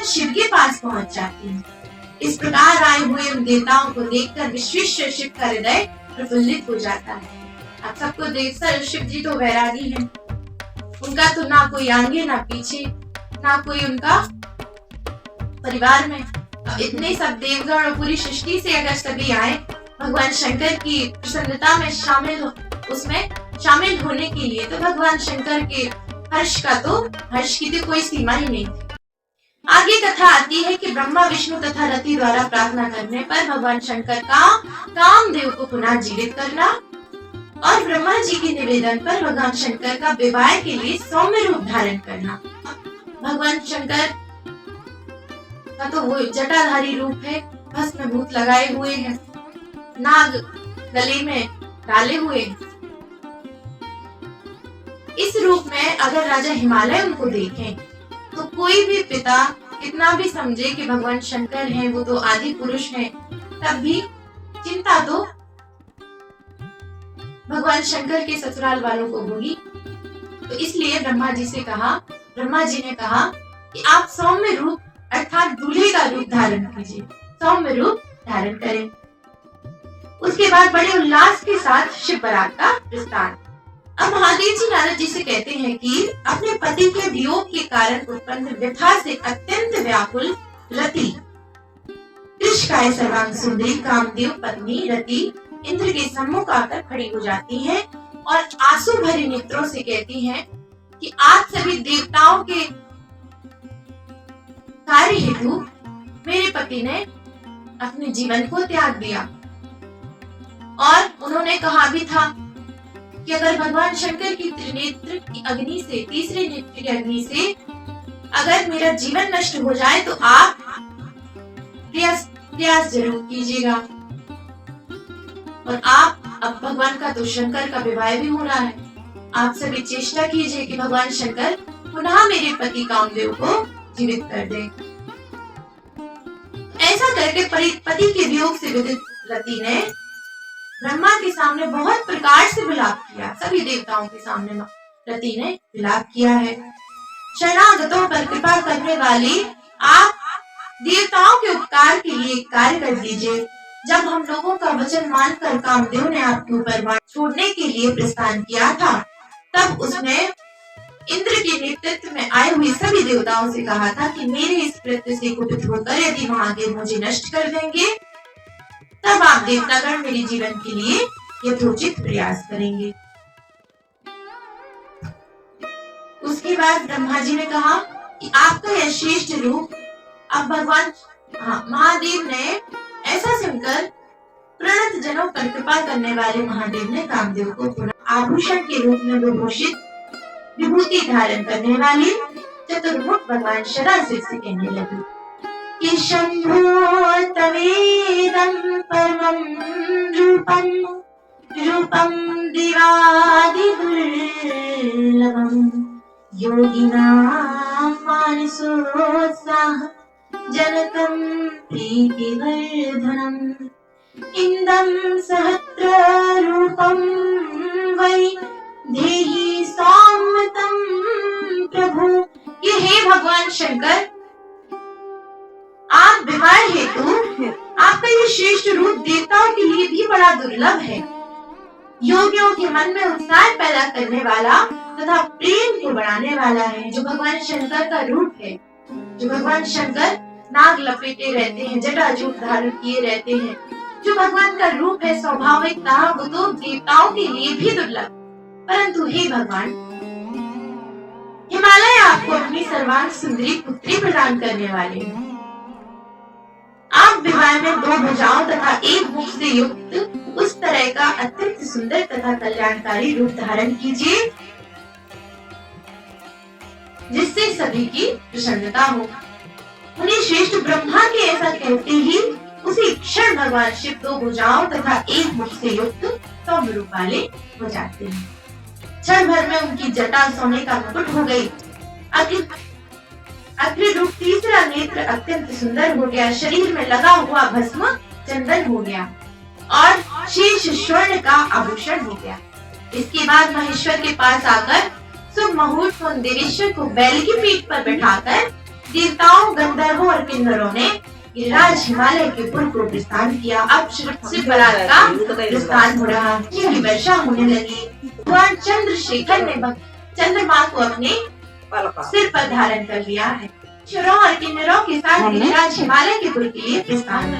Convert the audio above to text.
शिव के पास पहुंच जाती है। इस प्रकार आए हुए उन देवताओं को देखकर विश्वेश्वर शिव का हृदय प्रफुल्लित हो जाता है। आप सबको देखकर शिव जी तो वैरागी हैं। उनका तो ना कोई आगे ना पीछे, ना कोई उनका परिवार में। इतने सब देवगण और पूरी सृष्टि से अगर सभी आए भगवान शंकर की प्रसन्नता में शामिल होने के लिए, तो भगवान शंकर के हर्ष की तो कोई सीमा ही नहीं थी। आगे कथा आती है कि ब्रह्मा विष्णु तथा रति द्वारा प्रार्थना करने पर भगवान शंकर का कामदेव को पुनः जीवित करना और ब्रह्मा जी के निवेदन पर भगवान शंकर का विवाह के लिए सौम्य रूप धारण करना। भगवान शंकर का तो वो जटाधारी रूप है, भस्म भूत लगाए हुए हैं, नाग गले में डाले हुए हैं। इस रूप में अगर राजा हिमालय उनको देखें तो कोई भी पिता कितना भी समझे कि भगवान शंकर हैं, वो तो आदि पुरुष हैं, तब भी चिंता तो भगवान शंकर के ससुराल वालों को होगी। तो इसलिए ब्रह्मा जी ने कहा कि आप सौम्य रूप अर्थात दूल्हे का रूप धारण कीजिए, सौम्य रूप धारण करें। उसके बाद बड़े उल्लास के साथ शिव बारात का प्रस्थान। अब महादेव जी नारद जी से कहते हैं कि अपने पति के वियोग के कारण उत्पन्न व्यथा से अत्यंत व्याकुल रति, कृष्णकाय सर्वांग सुंदरी कामदेव पत्नी रति इंद्र के सम्मुख आकर खड़ी हो जाती हैं और आंसू भरे नेत्रों से कहती हैं कि आज सभी देवताओं के कार्य हेतु मेरे पति ने अपने जीवन को त्याग दिया, और उन्होंने कहा भी था कि अगर भगवान शंकर की त्रिनेत्र की अग्नि से, तीसरे नेत्र की अग्नि से अगर मेरा जीवन नष्ट हो जाए तो आप प्रयास जरूर कीजिएगा। और आप अब भगवान का तो शंकर का विवाह भी हो रहा है, आप सभी चेष्टा कीजिए कि भगवान शंकर पुनः मेरे पति कामदेव को जीवित कर दे। ऐसा करके पति के वियोग से विदित रति ने ब्रह्मा के सामने बहुत प्रकार से विलाप किया। सभी देवताओं के सामने रति ने विलाप किया है। शरणागतों पर कृपा करने वाले आप देवताओं के उपकार के लिए कार्य कर दीजिए। जब हम लोगों का वचन मानकर कामदेव ने आपके ऊपर बाण छोड़ने के लिए प्रस्थान किया था, तब उसने इंद्र के नेतृत्व में आए हुए सभी देवताओं से कहा था कि मेरे इस कृत्य से कुपित होकर यदि महादेव मुझे नष्ट कर देंगे, तब आप देवतागण मेरे जीवन के लिए यथोचित प्रयास करेंगे। उसके बाद ब्रह्मा जी ने कहा कि आपका यह श्रेष्ठ रूप अब भगवान महादेव ने ऐसा सुनकर प्रणत जनों पर कृपा करने वाले महादेव ने कामदेव को पुनः आभूषण के रूप में विभूषित विभूति धारण करने वाले चतुर्मुख भगवान शराशिव से कहने लगे कि शंभो तवेदं परमं रूपं रूपं दिवादि दुर्लभं योगिनां मानसोत्साह जनकं प्रीतिवर्धनम् इंदं सहस्र रूपं वै देहि सामतं प्रभु। ये हे भगवान शंकर, आप विवाह हेतु आपका ये श्रेष्ठ रूप देवताओं के लिए भी बड़ा दुर्लभ है। योगियों के मन में उत्साह पैदा करने वाला तथा प्रेम को बढ़ाने वाला है। जो भगवान शंकर का रूप है, जो भगवान शंकर नाग लपेटे रहते हैं, जटाजूट धारण किए रहते हैं, जो भगवान का रूप है स्वाभाविकता, वो तो देवताओं के लिए भी दुर्लभ। परंतु हे भगवान, हिमालय आपको अपनी सर्वांग सुंदरी पुत्री प्रदान करने वाले हैं। आप विवाह में 2 भुजाओं तथा 1 मुख से युक्त उस तरह का अत्यंत सुंदर तथा कल्याणकारी रूप धारण कीजिए जिससे सभी की प्रसन्नता हो। उन्हें श्रेष्ठ ब्रह्मा के ऐसा कहते ही उसी क्षण भगवान शिव 2 भुजाओं तथा 1 मुख से युक्त सौम्य रूप वाले हो जाते हैं। क्षण भर में उनकी जटा सोने का मुकुट हो गई। अग्नि रूप तीसरा नेत्र अत्यंत सुंदर हो गया। शरीर में लगा हुआ भस्म चंदन हो गया और शीर्ष स्वर्ण का आभूषण हो गया। इसके बाद महेश्वर के पास आकर शुभ मुहूर्त को देवेश्वर को बैल की पीठ पर बैठाकर देवताओं, गंधर्वों और किन्नरों ने गिरिराज हिमालय के पुर को प्रस्थान किया। अब शिव बरात का प्रस्थान हो रहा है, की वर्षा होने लगी। भगवान चंद्रशेखर ने चंद्रमा को अपने सिर पर धारण कर लिया है। अप्सराओं और किन्नरों के साथ गिरिराज हिमालय के पुर के लिए प्रस्थान